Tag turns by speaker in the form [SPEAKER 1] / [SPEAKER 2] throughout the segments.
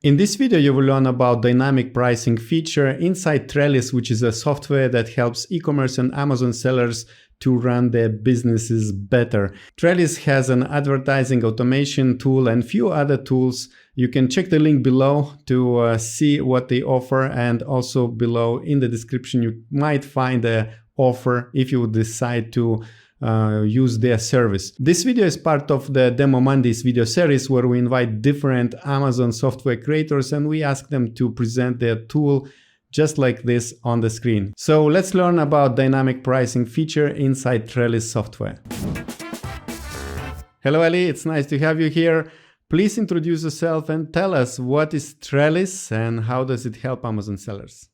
[SPEAKER 1] In this video, you will learn about dynamic pricing feature inside Trellis, which is a software that helps e-commerce and Amazon sellers to run their businesses better. Trellis has an advertising automation tool and few other tools. You can check the link below to see what they offer, and also below in the description you might find an offer if you decide to use their service. This video is part of the Demo Mondays video series where we invite different Amazon software creators and we ask them to present their tool just like this on the screen. So let's learn about dynamic pricing feature inside Trellis software. Hello Ali, it's nice to have you here. Please introduce yourself and tell us what is Trellis and how does it help Amazon sellers?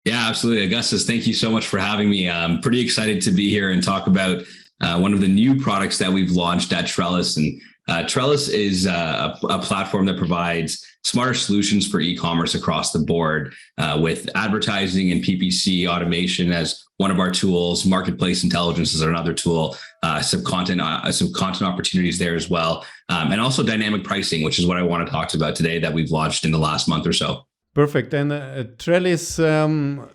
[SPEAKER 2] Yeah, absolutely. Augustus, thank you so much for having me. I'm pretty excited to be here and talk about one of the new products that we've launched at Trellis. And Trellis is a platform that provides smarter solutions for e-commerce across the board with advertising and PPC automation as one of our tools. Marketplace intelligence is another tool, some content opportunities there as well. And also dynamic pricing, which is what I want to talk about today that we've launched in the last month or so.
[SPEAKER 1] Perfect. And Trellis,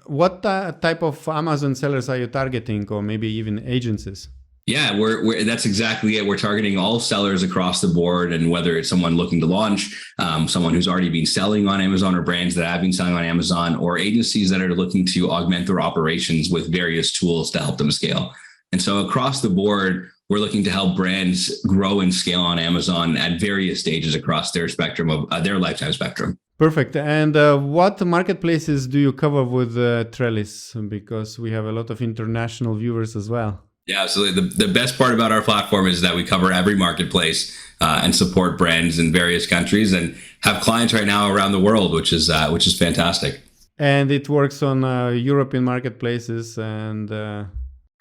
[SPEAKER 1] what type of Amazon sellers are you targeting, or maybe even agencies?
[SPEAKER 2] Yeah, that's exactly it. We're targeting all sellers across the board, and whether it's someone looking to launch, someone who's already been selling on Amazon, or brands that have been selling on Amazon, or agencies that are looking to augment their operations with various tools to help them scale. And so across the board, we're looking to help brands grow and scale on Amazon at various stages across their spectrum of their lifetime spectrum.
[SPEAKER 1] Perfect. And what marketplaces do you cover with Trellis? Because we have a lot of international viewers as well.
[SPEAKER 2] Yeah, absolutely. The best part about our platform is that we cover every marketplace and support brands in various countries and have clients right now around the world, which is fantastic.
[SPEAKER 1] And it works on European marketplaces and...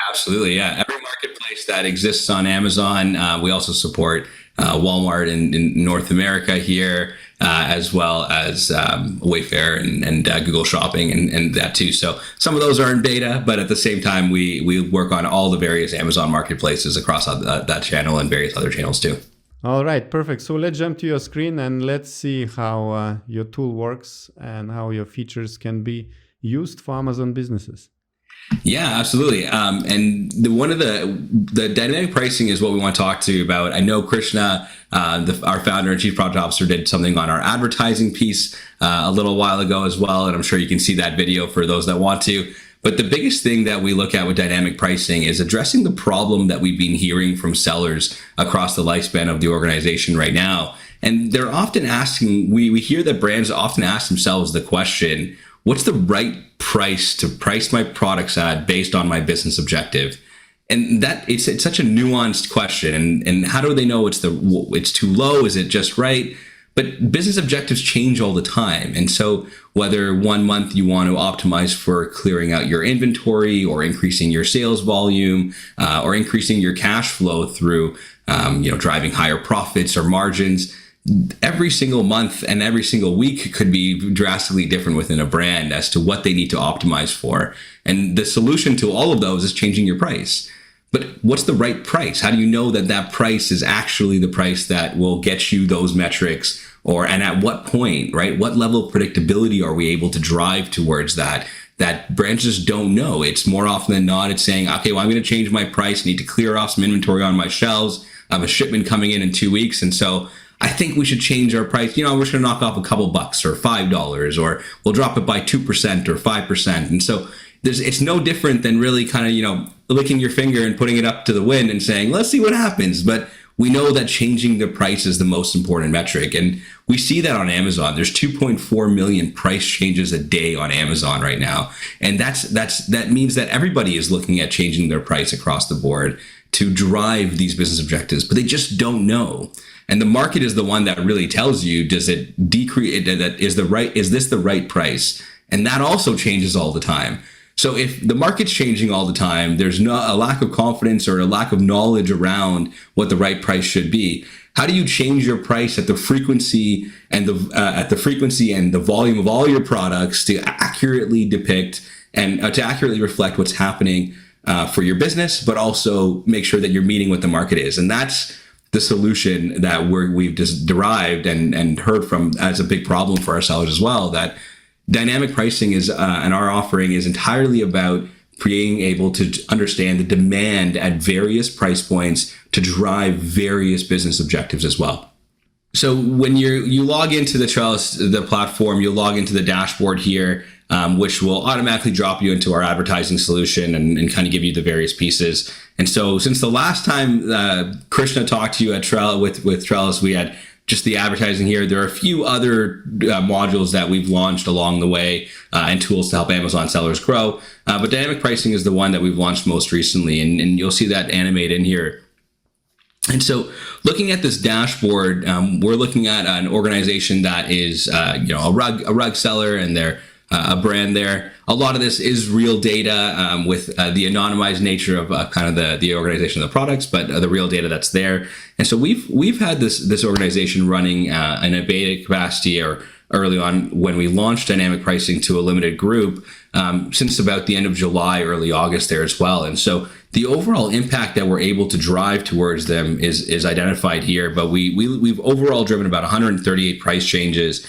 [SPEAKER 2] Absolutely, yeah. Every marketplace that exists on Amazon. We also support Walmart in North America here, as well as Wayfair and Google Shopping and that too. So some of those are in beta, but at the same time, we work on all the various Amazon marketplaces across that channel and various other channels too.
[SPEAKER 1] All right, perfect. So let's jump to your screen and let's see how your tool works and how your features can be used for Amazon businesses.
[SPEAKER 2] Yeah, absolutely. And one of the dynamic pricing is what we want to talk to you about. I know Krishna, our founder and chief product officer, did something on our advertising piece a little while ago as well. And I'm sure you can see that video for those that want to. But the biggest thing that we look at with dynamic pricing is addressing the problem that we've been hearing from sellers across the lifespan of the organization right now. And they're often asking, we hear that brands often ask themselves the question, what's the right price to price my products at based on my business objective? And that it's such a nuanced question. And how do they know it's too low? Is it just right? But business objectives change all the time. And so whether 1 month you want to optimize for clearing out your inventory or increasing your sales volume or increasing your cash flow through driving higher profits or margins, every single month and every single week could be drastically different within a brand as to what they need to optimize for. And the solution to all of those is changing your price. But what's the right price? How do you know that that price is actually the price that will get you those metrics? And at what point, right? What level of predictability are we able to drive towards that brands just don't know? It's more often than not, it's saying, okay, well, I'm going to change my price. I need to clear off some inventory on my shelves. I have a shipment coming in 2 weeks. And so I think we should change our price. We're just going to knock off a couple bucks or $5, or we'll drop it by 2% or 5%. And so it's no different than really kind of, licking your finger and putting it up to the wind and saying, let's see what happens. But we know that changing the price is the most important metric. And we see that on Amazon. There's 2.4 million price changes a day on Amazon right now. And that means that everybody is looking at changing their price across the board to drive these business objectives, but they just don't know. And the market is the one that really tells you, does it decrease, is this the right price? And that also changes all the time. So if the market's changing all the time, there's a lack of confidence or a lack of knowledge around what the right price should be. How do you change your price at the frequency and the volume of all your products to accurately depict and to accurately reflect what's happening for your business, but also make sure that you're meeting what the market is? And that's the solution that we've just derived and heard from as a big problem for our sellers as well, that dynamic pricing is and our offering is entirely about being able to understand the demand at various price points to drive various business objectives as well. So when you log into the Trellis, the platform, you'll log into the dashboard here, which will automatically drop you into our advertising solution and kind of give you the various pieces. And so since the last time Krishna talked to you at with Trellis, we had just the advertising here. There are a few other modules that we've launched along the way and tools to help Amazon sellers grow. But dynamic pricing is the one that we've launched most recently, and you'll see that animated in here. And so looking at this dashboard, we're looking at an organization that is a rug seller, and they're a brand there. A lot of this is real data with the anonymized nature of kind of the organization of the products, but the real data that's there. And so we've had this organization running in a beta capacity or early on when we launched dynamic pricing to a limited group since about the end of July, early August there as well. And so the overall impact that we're able to drive towards them is identified here, but we've overall driven about 138 price changes,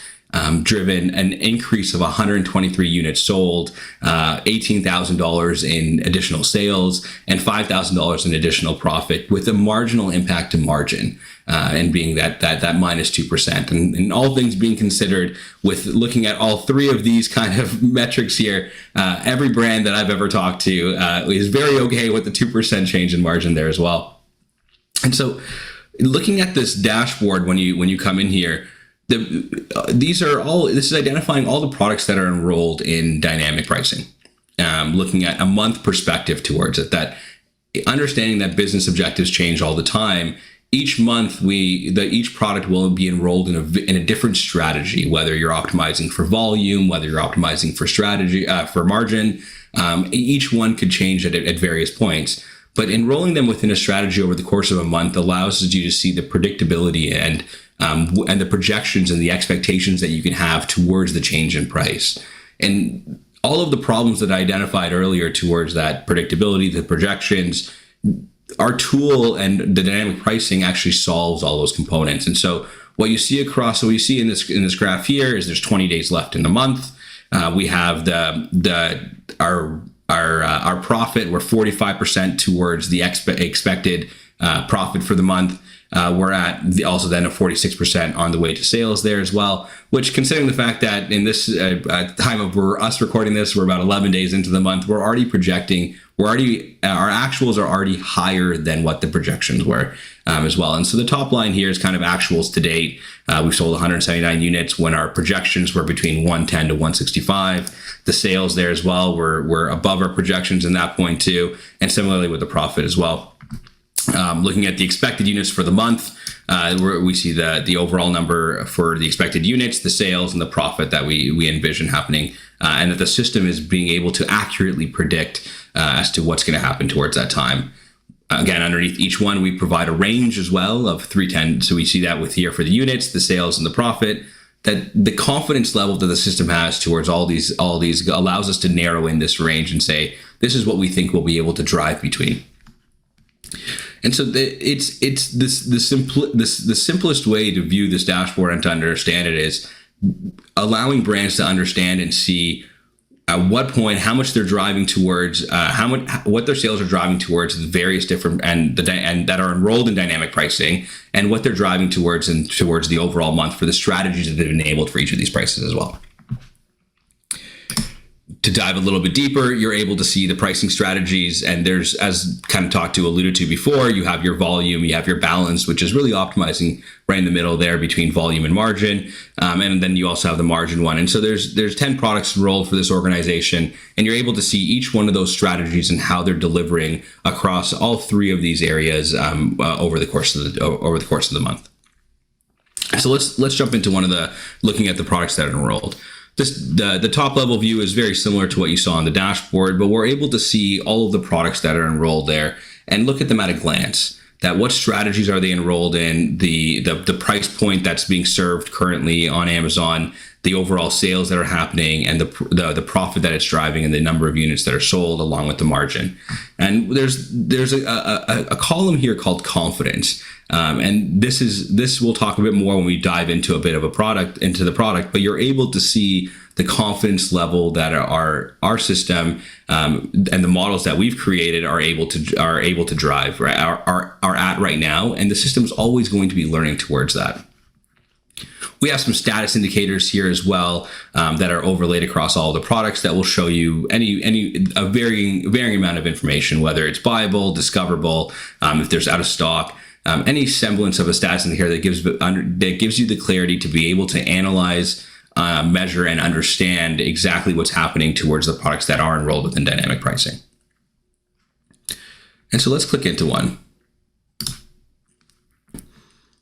[SPEAKER 2] driven an increase of 123 units sold, $18,000 in additional sales, and $5,000 in additional profit, with a marginal impact to margin, and being that minus 2%. And all things being considered, with looking at all three of these kind of metrics here, every brand that I've ever talked to is very okay with the 2% change in margin there as well. And so looking at this dashboard, when you come in here, this is identifying all the products that are enrolled in dynamic pricing, looking at a month perspective towards it, that understanding that business objectives change all the time. Each month, each product will be enrolled in a different strategy, whether you're optimizing for volume, whether you're optimizing for strategy, for margin. Each one could change at various points. But enrolling them within a strategy over the course of a month allows you to see the predictability and the projections and the expectations that you can have towards the change in price. And all of the problems that I identified earlier towards that predictability, the projections, our tool and the dynamic pricing actually solves all those components. And so what you see in this graph here is there's 20 days left in the month. We have our profit. We're 45% towards the expected profit for the month. We're at also then a 46% on the way to sales there as well, which, considering the fact that in this time of us recording this, we're about 11 days into the month, we're already projecting, our actuals are already higher than what the projections were as well. And so the top line here is kind of actuals to date. We've sold 179 units when our projections were between 110 to 165. The sales there as well were above our projections in that point too, and similarly with the profit as well. Looking at the expected units for the month, we see the overall number for the expected units, the sales, and the profit that we envision happening, and that the system is being able to accurately predict as to what's going to happen towards that time. Again, underneath each one, we provide a range as well of 310. So we see that with here for the units, the sales, and the profit, that the confidence level that the system has towards all these allows us to narrow in this range and say, this is what we think we'll be able to drive between. And so the simplest way to view this dashboard and to understand it is allowing brands to understand and see at what point, how much they're driving towards, what their sales are driving towards the various different and that are enrolled in dynamic pricing, and what they're driving towards and towards the overall month for the strategies that they've enabled for each of these prices as well. To dive a little bit deeper, you're able to see the pricing strategies, and there's, as kind of alluded to before, you have your volume, you have your balance, which is really optimizing right in the middle there between volume and margin. And then you also have the margin one. And so there's 10 products enrolled for this organization, and you're able to see each one of those strategies and how they're delivering across all three of these areas over the course of the month. So let's jump into looking at the products that are enrolled. The top level view is very similar to what you saw on the dashboard, but we're able to see all of the products that are enrolled there and look at them at a glance. That what strategies are they enrolled in, the price point that's being served currently on Amazon, the overall sales that are happening, and the profit that it's driving, and the number of units that are sold, along with the margin. And there's a column here called confidence, And this we'll talk a bit more when we dive into a bit of the product, but you're able to see the confidence level that our system and the models that we've created are able to drive, right, are at right now, and the system's always going to be learning towards that. We have some status indicators here as well that are overlaid across all the products that will show you a varying amount of information, whether it's buyable, discoverable, if there's out of stock, any semblance of a status indicator that gives you the clarity to be able to analyze, measure, and understand exactly what's happening towards the products that are enrolled within dynamic pricing. And so let's click into one.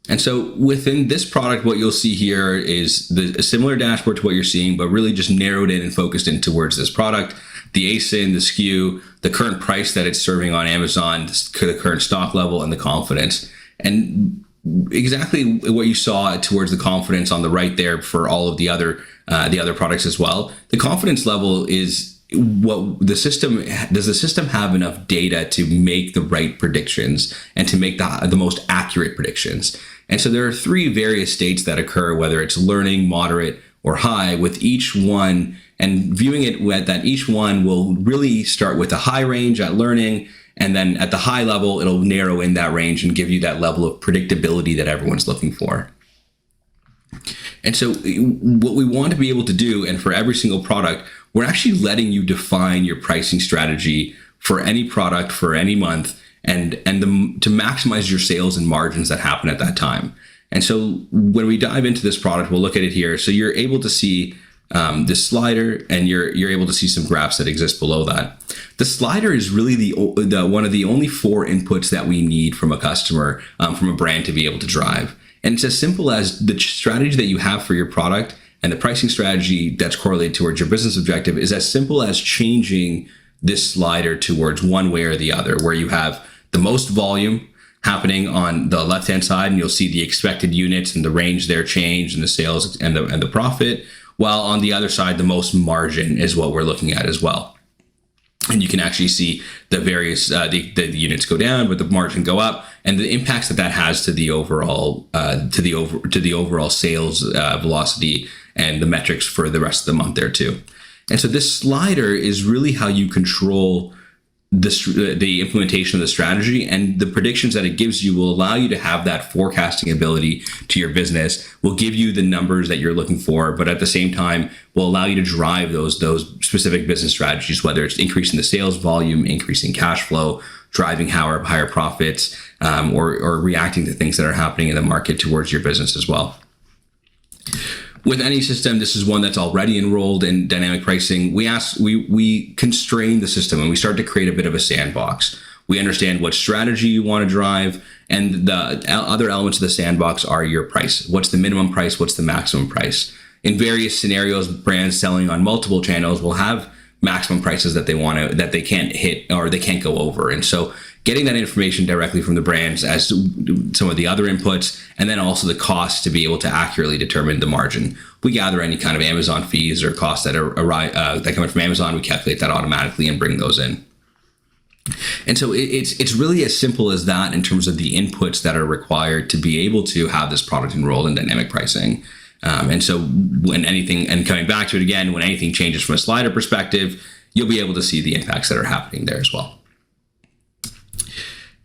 [SPEAKER 2] And so within this product, what you'll see here is a similar dashboard to what you're seeing, but really just narrowed in and focused in towards this product, the ASIN, the SKU, the current price that it's serving on Amazon, the current stock level, and the confidence. And exactly what you saw towards the confidence on the right there for all of the other products as well. The confidence level is what does the system have enough data to make the right predictions and to make the most accurate predictions. And so there are three various states that occur, whether it's learning, moderate, or high, with each one, and viewing it that each one will really start with a high range at learning, and then at the high level, it'll narrow in that range and give you that level of predictability that everyone's looking for. And so what we want to be able to do, and for every single product, we're actually letting you define your pricing strategy for any product for any month, and to maximize your sales and margins that happen at that time. And so when we dive into this product, we'll look at it here. So you're able to see this slider, and you're able to see some graphs that exist below that. The slider is really the one of the only 4 inputs that we need from a customer, from a brand, to be able to drive. And it's as simple as the strategy that you have for your product, and the pricing strategy that's correlated towards your business objective is as simple as changing this slider towards one way or the other, where you have the most volume happening on the left-hand side, and you'll see the expected units and the range there change, and the sales and the profit, while on the other side, the most margin is what we're looking at as well. And you can actually see the various the units go down, but the margin go up, and the impacts that has to the overall overall sales velocity and the metrics for the rest of the month there too. And so this slider is really how you control the implementation of the strategy, and the predictions that it gives you will allow you to have that forecasting ability to your business, will give you the numbers that you're looking for, but at the same time will allow you to drive those specific business strategies, whether it's increasing the sales volume, increasing cash flow, driving higher profits, or reacting to things that are happening in the market towards your business as well. With any system, this is one that's already enrolled in dynamic pricing. We constrain the system, and we start to create a bit of a sandbox. We understand what strategy you want to drive, and the other elements of the sandbox are your price. What's the minimum price? What's the maximum price? In various scenarios, brands selling on multiple channels will have maximum prices that they can't hit or they can't go over. And so getting that information directly from the brands as some of the other inputs, and then also the cost to be able to accurately determine the margin. We gather any kind of Amazon fees or costs that come in from Amazon. We calculate that automatically and bring those in. And so it's really as simple as that in terms of the inputs that are required to be able to have this product enrolled in dynamic pricing. And so coming back to it again, when anything changes from a slider perspective, you'll be able to see the impacts that are happening there as well.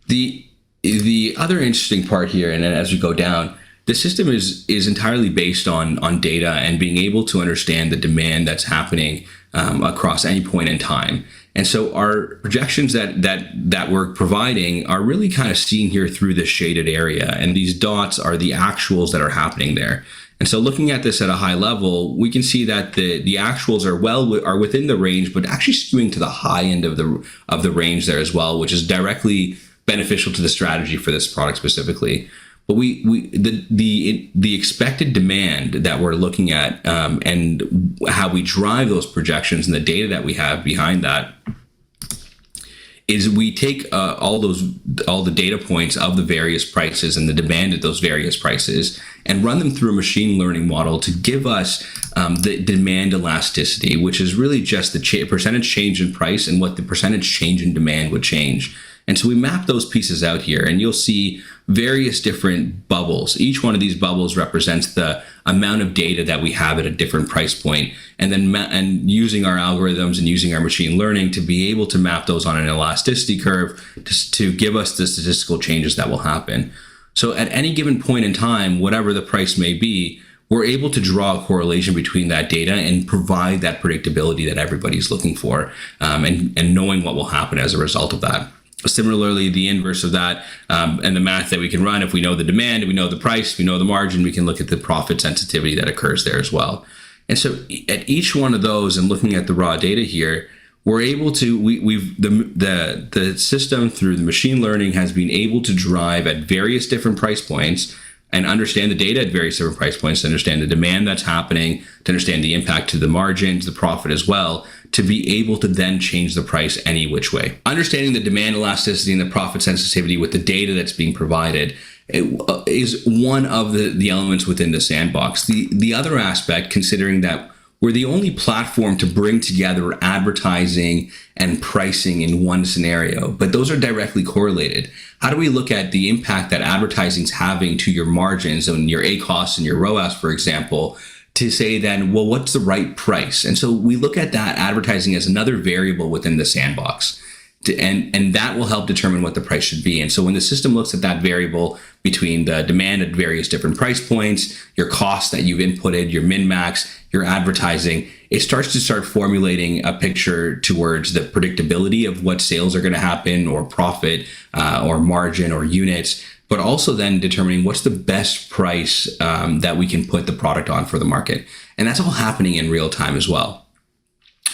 [SPEAKER 2] The other interesting part here, and then as we go down, the system is entirely based on data and being able to understand the demand that's happening across any point in time. And so our projections that we're providing are really kind of seen here through the shaded area, and these dots are the actuals that are happening there. And so looking at this at a high level, we can see that the actuals are within the range, but actually skewing to the high end of the range there as well, which is directly beneficial to the strategy for this product specifically. But the expected demand that we're looking at, and how we drive those projections and the data that we have behind that, is we take all the data points of the various prices and the demand at those various prices and run them through a machine learning model to give us the demand elasticity, which is really just the percentage change in price and what the percentage change in demand would change. And so we map those pieces out here, and you'll see various different bubbles. Each one of these bubbles represents the amount of data that we have at a different price point, and then using our algorithms and using our machine learning to be able to map those on an elasticity curve to give us the statistical changes that will happen. So at any given point in time, whatever the price may be, we're able to draw a correlation between that data and provide that predictability that everybody's looking for, and knowing what will happen as a result of that. Similarly, the inverse of that, and the math that we can run, if we know the demand, we know the price, we know the margin, we can look at the profit sensitivity that occurs there as well. And so at each one of those, and looking at the raw data here, we're able to, the system through the machine learning has been able to drive at various different price points and understand the data at various different price points, to understand the demand that's happening, to understand the impact to the margins, the profit as well, to be able to then change the price any which way. Understanding the demand elasticity and the profit sensitivity with the data that's being provided is one of the elements within the sandbox. The other aspect, considering that we're the only platform to bring together advertising and pricing in one scenario, but those are directly correlated. How do we look at the impact that advertising is having to your margins and your ACoS and your ROAS, for example, to say then, well, what's the right price? And so we look at that advertising as another variable within the sandbox. And that will help determine what the price should be. And so when the system looks at that variable between the demand at various different price points, your cost that you've inputted, your min-max, your advertising, it starts to formulating a picture towards the predictability of what sales are going to happen, or profit, or margin, or units, but also then determining what's the best price that we can put the product on for the market. And that's all happening in real time as well.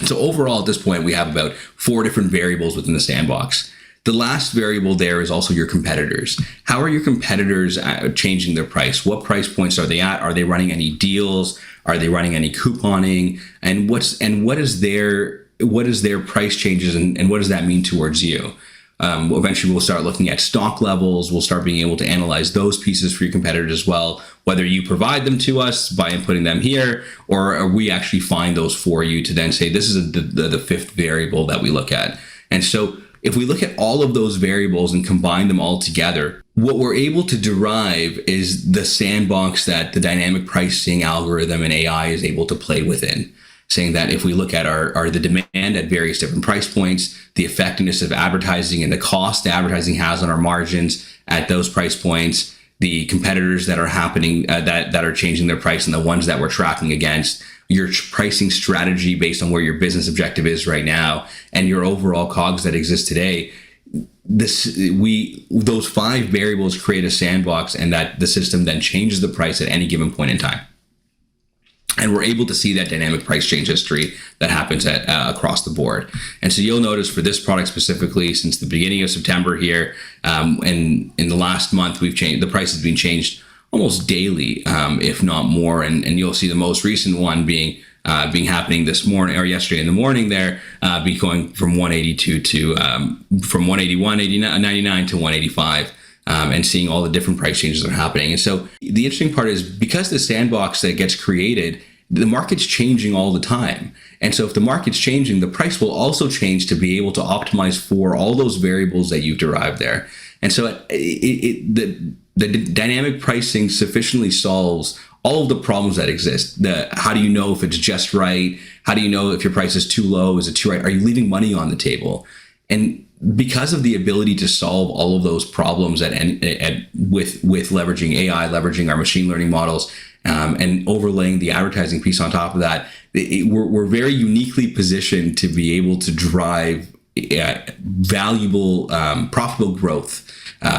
[SPEAKER 2] So overall, at this point, we have about 4 different variables within the sandbox. The last variable there is also your competitors. How are your competitors changing their price? What price points are they at? Are they running any deals? Are they running any couponing? And what is their price changes, and what does that mean towards you? Eventually, we'll start looking at stock levels. We'll start being able to analyze those pieces for your competitors as well, whether you provide them to us by inputting them here, or we actually find those for you to then say, this is the 5th variable that we look at. And so if we look at all of those variables and combine them all together, what we're able to derive is the sandbox that the dynamic pricing algorithm and AI is able to play within. Saying that if we look at the demand at various different price points, the effectiveness of advertising and the cost the advertising has on our margins at those price points, the competitors that are happening that are changing their price, and the ones that we're tracking against, your pricing strategy based on where your business objective is right now, and your overall COGS that exist today. Those 5 variables create a sandbox, and that the system then changes the price at any given point in time. And we're able to see that dynamic price change history that happens across the board. And so you'll notice for this product specifically, since the beginning of September here, and in the last month, the price has been changed almost daily, if not more. And you'll see the most recent one being happening this morning, or yesterday in the morning there, be going from 182 to from 181.99 to 185. And seeing all the different price changes that are happening. And so the interesting part is, because the sandbox that gets created, the market's changing all the time. And so if the market's changing, the price will also change to be able to optimize for all those variables that you've derived there. And so the dynamic pricing sufficiently solves all of the problems that exist. How do you know if it's just right? How do you know if your price is too low? Is it too right? Are you leaving money on the table? And because of the ability to solve all of those problems with leveraging AI, leveraging our machine learning models, and overlaying the advertising piece on top of that, we're very uniquely positioned to be able to drive valuable, profitable growth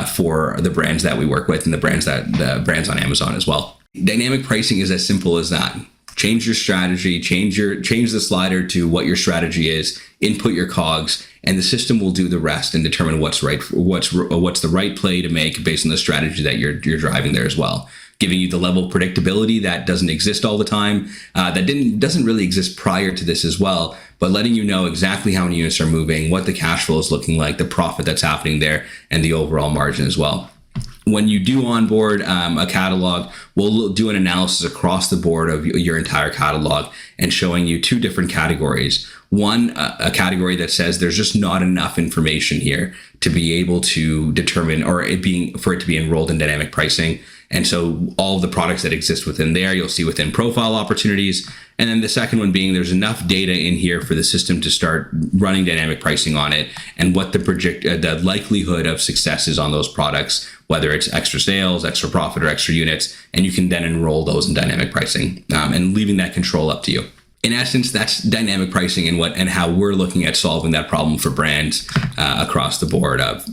[SPEAKER 2] for the brands that we work with, and the brands on Amazon as well. Dynamic pricing is as simple as that. Change your strategy, change the slider to what your strategy is, input your COGS, and the system will do the rest and determine what's the right play to make based on the strategy that you're driving there as well. Giving you the level of predictability that doesn't exist all the time, doesn't really exist prior to this as well, but letting you know exactly how many units are moving, what the cash flow is looking like, the profit that's happening there, and the overall margin as well. when you do onboard a catalog, we'll do an analysis across the board of your entire catalog and showing you two different categories. One, a category that says there's just not enough information here to be able to determine for it to be enrolled in dynamic pricing. And so all of the products that exist within there, you'll see within profile opportunities. And then the second one being there's enough data in here for the system to start running dynamic pricing on it and what the likelihood of success is on those products, whether it's extra sales, extra profit, or extra units. And you can then enroll those in dynamic pricing and leaving that control up to you. In essence, that's dynamic pricing and how we're looking at solving that problem for brands across the board of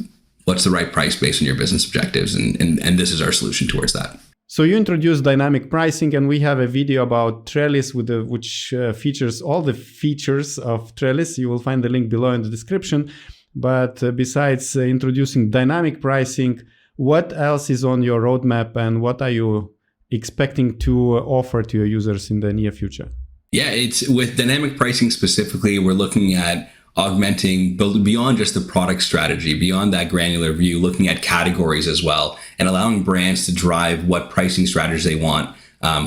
[SPEAKER 2] what's the right price based on your business objectives. And this is our solution towards that.
[SPEAKER 1] So you introduced dynamic pricing, and we have a video about Trellis which features all the features of Trellis. You will find the link below in the description. But besides introducing dynamic pricing, what else is on your roadmap and what are you expecting to offer to your users in the near future?
[SPEAKER 2] Yeah, it's with dynamic pricing specifically, we're looking at augmenting beyond just the product strategy, beyond that granular view, looking at categories as well, and allowing brands to drive what pricing strategies they want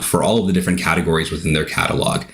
[SPEAKER 2] for all of the different categories within their catalog,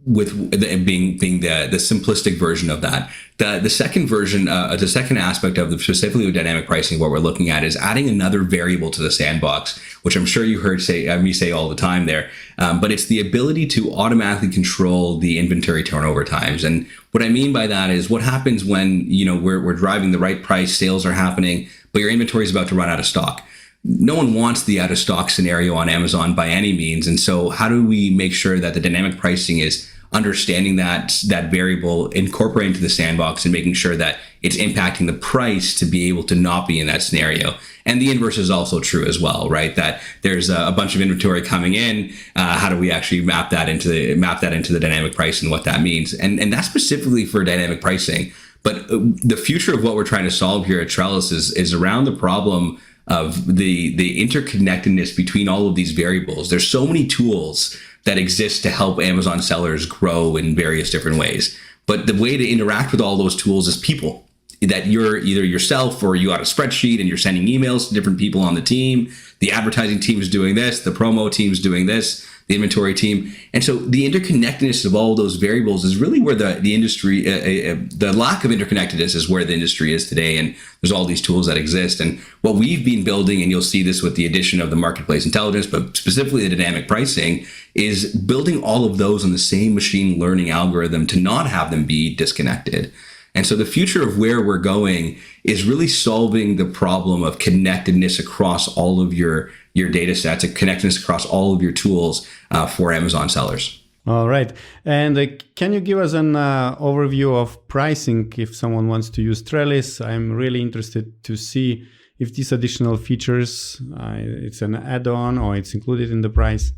[SPEAKER 2] with being the simplistic version of that. The second version, the second aspect of specifically with dynamic pricing, what we're looking at is adding another variable to the sandbox, which I'm sure you heard me say all the time there. But it's the ability to automatically control the inventory turnover times. And what I mean by that is what happens when we're driving the right price, sales are happening, but your inventory is about to run out of stock. No one wants the out of stock scenario on Amazon by any means. And so how do we make sure that the dynamic pricing is understanding that variable, incorporating into the sandbox and making sure that it's impacting the price to be able to not be in that scenario. And the inverse is also true as well, right? That there's a bunch of inventory coming in. How do we actually map that into the dynamic price and what that means? And that's specifically for dynamic pricing. But the future of what we're trying to solve here at Trellis is around the problem of the interconnectedness between all of these variables. There's so many tools that exist to help Amazon sellers grow in various different ways. But the way to interact with all those tools is people. That you're either yourself or you got a spreadsheet and you're sending emails to different people on the team. The advertising team is doing this, the promo team is doing this, the inventory team. And so the interconnectedness of all of those variables is really where the industry, the lack of interconnectedness is where the industry is today. And there's all these tools that exist. And what we've been building, and you'll see this with the addition of the marketplace intelligence, but specifically the dynamic pricing, is building all of those on the same machine learning algorithm to not have them be disconnected. And so the future of where we're going is really solving the problem of connectedness across all of your data sets, and connectedness across all of your tools for Amazon sellers.
[SPEAKER 1] All right. And can you give us an overview of pricing if someone wants to use Trellis? I'm really interested to see if these additional features, it's an add-on or it's included in the price.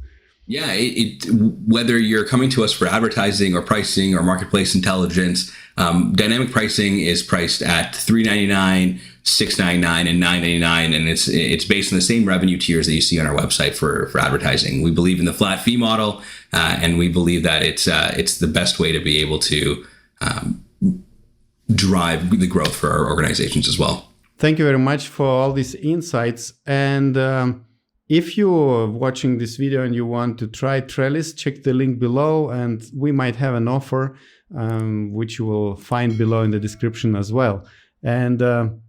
[SPEAKER 2] Yeah, whether you're coming to us for advertising or pricing or marketplace intelligence, dynamic pricing is priced at $3.99, $6.99, and $9.99, and it's based on the same revenue tiers that you see on our website for advertising. We believe in the flat fee model, and we believe that it's the best way to be able to drive the growth for our organizations as well.
[SPEAKER 1] Thank you very much for all these insights. And if you're watching this video and you want to try Trellis, check the link below, and we might have an offer, which you will find below in the description as well. And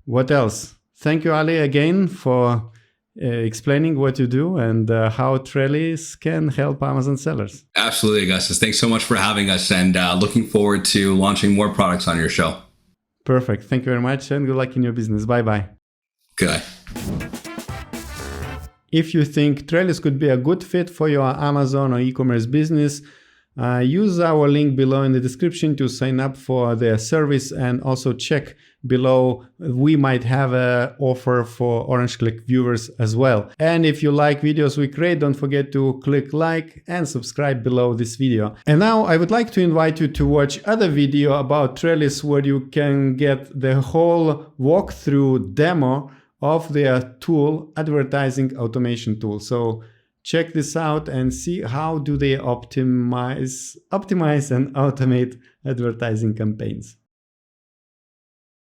[SPEAKER 1] what else? Thank you, Ali, again for explaining what you do and how Trellis can help Amazon sellers.
[SPEAKER 2] Absolutely, Augustus. Thanks so much for having us, and looking forward to launching more products on your show.
[SPEAKER 1] Perfect. Thank you very much, and good luck in your business. Bye-bye.
[SPEAKER 2] Good.
[SPEAKER 1] If you think Trellis could be a good fit for your Amazon or e-commerce business, use our link below in the description to sign up for their service, and also check below. We might have an offer for Orange Click viewers as well. And if you like videos we create, don't forget to click like and subscribe below this video. And now I would like to invite you to watch other video about Trellis, where you can get the whole walkthrough demo of their tool, advertising automation tool. So check this out and see how do they optimize and automate advertising campaigns.